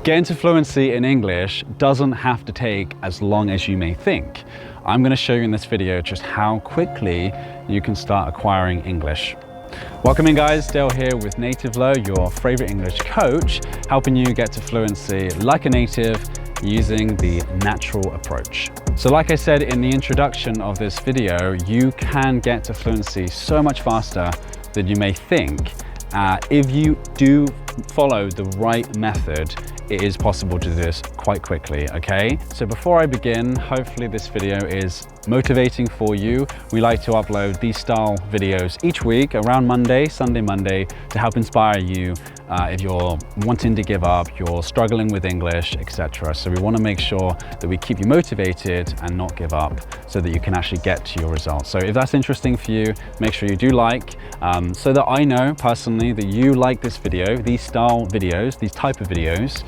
Getting to fluency in English doesn't have to take as long as you may think. I'm going to show you in this video just how quickly you can start acquiring English. Welcome in guys, Dale here with Nativlo, your favorite English coach, helping you get to fluency like a native using the natural approach. So like I said in the introduction of this video, you can get to fluency so much faster than you may think. If you do follow the right method, it is possible to do this quite quickly, okay? So before I begin, hopefully this video is motivating for you. We like to upload these style videos each week around Sunday, Monday, to help inspire you if you're wanting to give up, you're struggling with English, etc. So we want to make sure that we keep you motivated and not give up so that you can actually get to your results. So if that's interesting for you, make sure you do like, so that I know personally that you like this video, these style videos, these type of videos.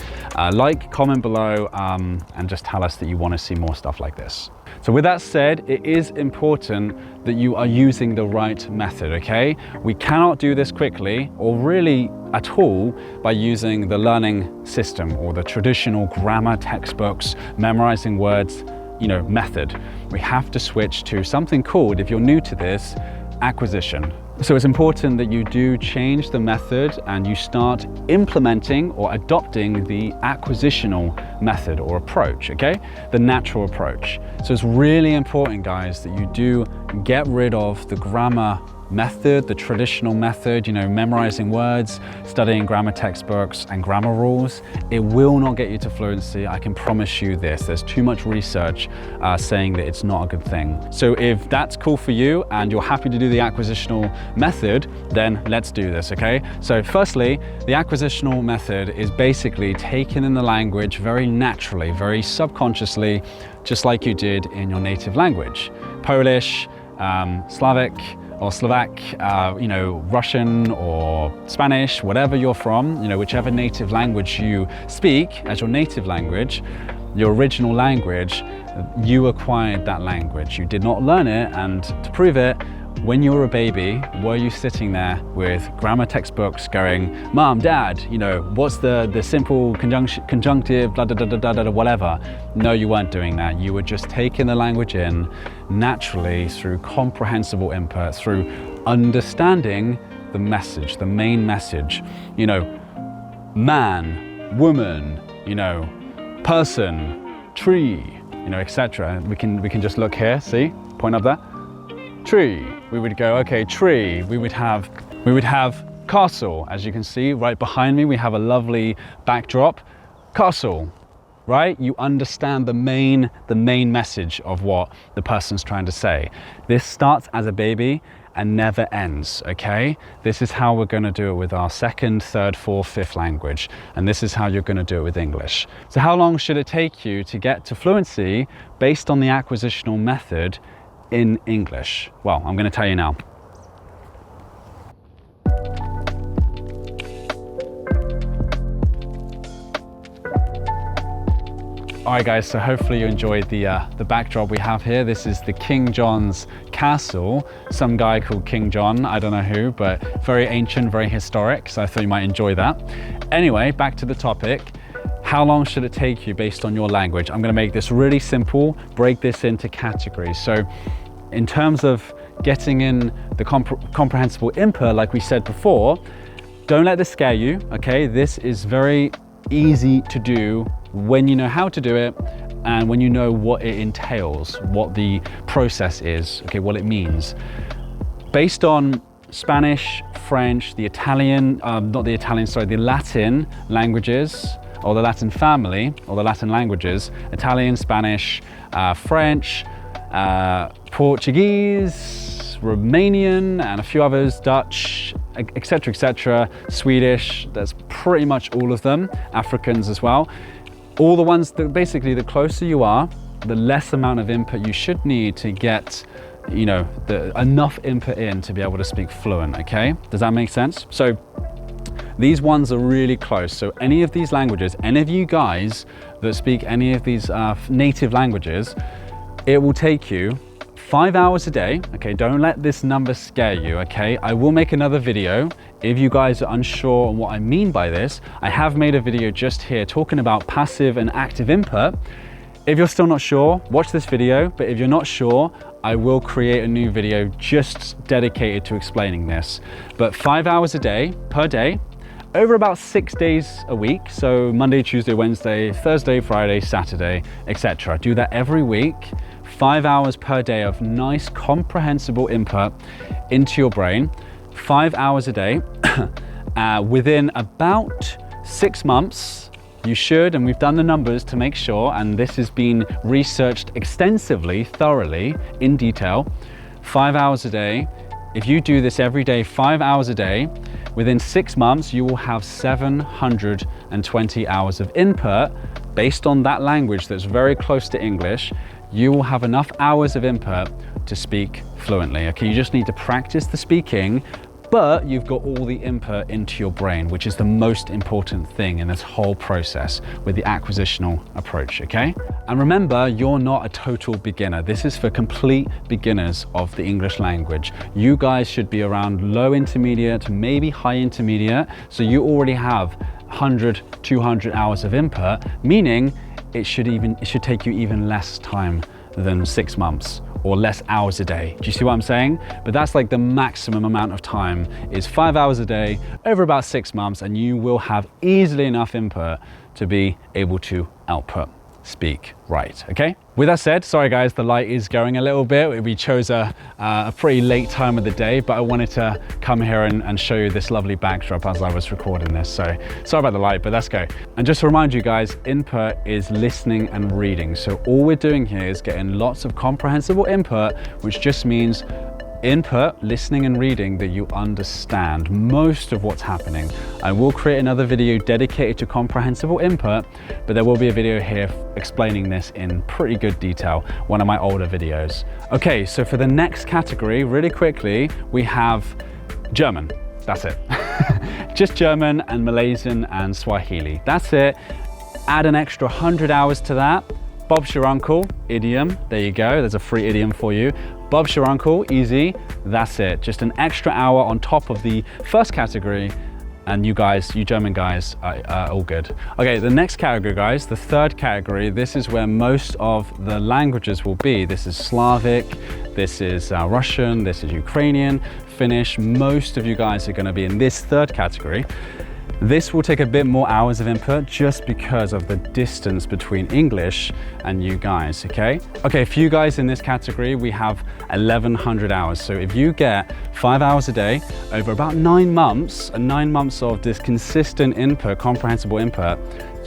Like, comment below, and just tell us that you want to see more stuff like this. So with that said, it is important that you are using the right method, okay? We cannot do this quickly or really at all by using the learning system or the traditional grammar textbooks, memorizing words, method. We have to switch to something called, if you're new to this, acquisition. So it's important that you do change the method and you start implementing or adopting the acquisitional method or approach, okay? The natural approach. So it's really important, guys, that you do get rid of the grammar method, the traditional method, memorizing words, studying grammar textbooks and grammar rules. It will not get you to fluency. I can promise you this. There's too much research saying that it's not a good thing. So if that's cool for you and you're happy to do the acquisitional method, then let's do this, okay? So firstly, the acquisitional method is basically taking in the language very naturally, very subconsciously, just like you did in your native language. Polish, Slavic, or Slovak, Russian or Spanish, whatever you're from, whichever native language you speak as your native language, your original language, you acquired that language. You did not learn it, and to prove it, when you were a baby, were you sitting there with grammar textbooks going, Mom, Dad, what's the simple conjunctive, blah, blah, blah, blah, blah, whatever. No, you weren't doing that. You were just taking the language in naturally through comprehensible input, through understanding the message, the main message. Man, woman, person, tree, etc. We can just look here, see, point up there. Tree, we would go, okay, tree. We would have castle. As you can see right behind me, we have a lovely backdrop. Castle, right? You understand the main message of what the person's trying to say. This starts as a baby and never ends, okay? This is how we're gonna do it with our second, third, fourth, fifth language. And this is how you're gonna do it with English. So how long should it take you to get to fluency based on the acquisitional method in English? Well, I'm going to tell you now. All right, guys, so hopefully you enjoyed the backdrop we have here. This is the King John's Castle. Some guy called King John, I don't know who, but very ancient, very historic, so I thought you might enjoy that. Anyway, back to the topic. How long should it take you based on your language? I'm going to make this really simple, break this into categories. So in terms of getting in the comprehensible input, like we said before, don't let this scare you, okay? This is very easy to do when you know how to do it and when you know what it entails, what the process is, okay, what it means. Based on Spanish, French, the Latin languages, or the Latin family, or the Latin languages, Italian, Spanish, French, Portuguese, Romanian, and a few others, Dutch, etc., etc., Swedish, that's pretty much all of them, Africans as well. All the ones that basically, the closer you are, the less amount of input you should need to get, enough input in to be able to speak fluent, okay? Does that make sense? So these ones are really close. So any of these languages, any of you guys that speak any of these native languages, it will take you 5 hours a day. Okay, don't let this number scare you, okay? I will make another video. If you guys are unsure on what I mean by this, I have made a video just here talking about passive and active input. If you're still not sure, watch this video, but if you're not sure, I will create a new video just dedicated to explaining this. But 5 hours a day, per day, over about 6 days a week. So Monday, Tuesday, Wednesday, Thursday, Friday, Saturday, etc. Do that every week. 5 hours per day of nice comprehensible input into your brain. 5 hours a day. Within about 6 months, you should, and we've done the numbers to make sure, and this has been researched extensively, thoroughly, in detail. 5 hours a day. If you do this every day, 5 hours a day, within 6 months, you will have 720 hours of input based on that language that's very close to English. You will have enough hours of input to speak fluently. Okay, you just need to practice the speaking, but you've got all the input into your brain, which is the most important thing in this whole process with the acquisitional approach, okay? And remember, you're not a total beginner. This is for complete beginners of the English language. You guys should be around low intermediate, maybe high intermediate, so you already have 100, 200 hours of input, meaning it should take you even less time than 6 months or less hours a day. Do you see what I'm saying? But that's like the maximum amount of time is 5 hours a day over about 6 months, and you will have easily enough input to be able to output, speak right, okay? With that said, sorry guys, the light is going a little bit. We chose a pretty late time of the day, but I wanted to come here and show you this lovely backdrop as I was recording this. So sorry about the light, but let's go. And just to remind you guys, input is listening and reading. So all we're doing here is getting lots of comprehensible input, which just means input, listening and reading that you understand most of what's happening. I will create another video dedicated to comprehensible input, but there will be a video here explaining this in pretty good detail, one of my older videos. Okay, so for the next category, really quickly, we have German. That's it. Just German and Malaysian and Swahili. That's it. Add an extra 100 hours to that. Bob's your uncle, idiom. There you go. There's a free idiom for you. Bob's your uncle, easy. That's it. Just an extra hour on top of the first category, and you guys, you German guys, are all good. Okay, the next category, guys, the third category, this is where most of the languages will be. This is Slavic, this is Russian, this is Ukrainian, Finnish. Most of you guys are going to be in this third category. This will take a bit more hours of input just because of the distance between English and you guys, okay? Okay, for you guys in this category, we have 1,100 hours. So if you get 5 hours a day over about 9 months, and 9 months of this consistent input, comprehensible input,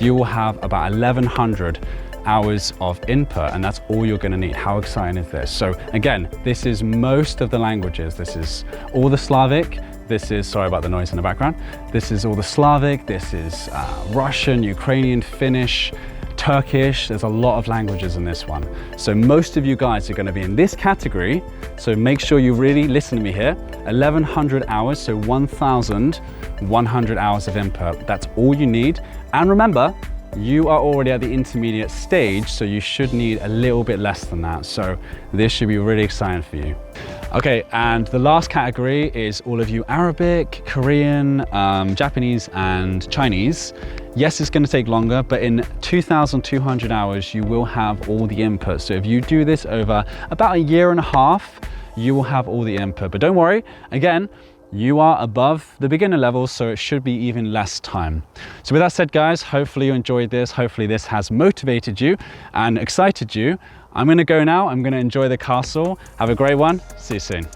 you will have about 1,100 hours of input, and that's all you're going to need. How exciting is this? So again, this is most of the languages. This is all the Slavic. This is, sorry about the noise in the background. This is all the Slavic. This is Russian, Ukrainian, Finnish, Turkish. There's a lot of languages in this one. So most of you guys are going to be in this category. So make sure you really listen to me here. 1,100 hours, so 1,100 hours of input. That's all you need. And remember, you are already at the intermediate stage, so you should need a little bit less than that. So this should be really exciting for you. Okay, and the last category is all of you Arabic, Korean, Japanese, and Chinese. Yes, it's going to take longer, but in 2,200 hours, you will have all the input. So if you do this over about a year and a half, you will have all the input. But don't worry, again, you are above the beginner level, so it should be even less time. So with that said, guys, hopefully you enjoyed this. Hopefully this has motivated you and excited you. I'm going to go now. I'm going to enjoy the castle. Have a great one. See you soon.